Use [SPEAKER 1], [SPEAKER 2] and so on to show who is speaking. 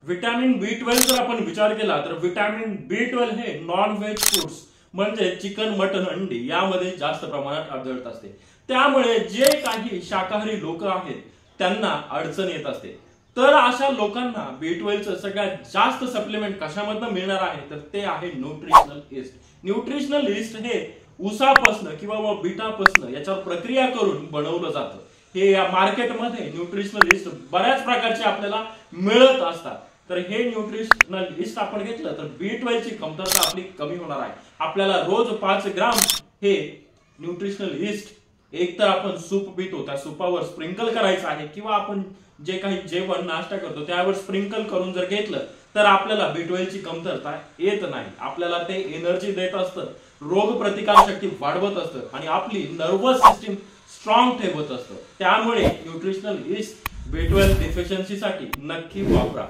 [SPEAKER 1] Vitamin B12 जर आपण विचार केला तर विटॅमिन B12 हे नॉन व्हेज फूड्स म्हणजे चिकन, मटन, अंडी यामध्ये जास्त प्रमाणात आढळत असते। त्यामुळे जे काही शाकाहारी लोक आहेत त्यांना अडचण येत असते। तर अशा लोकांना B12 चं सगळ्यात जास्त सप्लिमेंट कशामधून मिळणार आहे तर ते आहे न्यूट्रिशनल ईस्ट। न्यूट्रिशनल ईस्ट हे ऊसापासून किंवा बीटापासून याच्यावर प्रक्रिया करून बनवलं जातं। हे या मार्केटमध्ये न्यूट्रिशनल ईस्ट बऱ्याच प्रकारचे आपल्याला मिळत असतात। तर हे न्यूट्रिशनल ईस्ट आपण घेतलं तर B12 ची कमतरता आपली कमी होणार आहे। आपल्याला रोज 5 ग्राम हे न्यूट्रिशनल ईस्ट एक तर आपण सूप पितो त्या सूपावर स्प्रिंकल करायचं आहे किंवा आपण जे काही जेवण नाश्ता करतो त्यावर स्प्रिंकल करून जर घेतलं तर आपल्याला B12 ची कमतरता येत नाही। आपल्याला ते एनर्जी देत असतं, रोग प्रतिकारशक्ती वाढवत असतं आणि आपली नर्वस सिस्टीम स्ट्रॉंग ठेवत असतं। त्यामुळे न्यूट्रिशनल ईस्ट B12 डिफिशियन्सी साठी नक्की वापरा।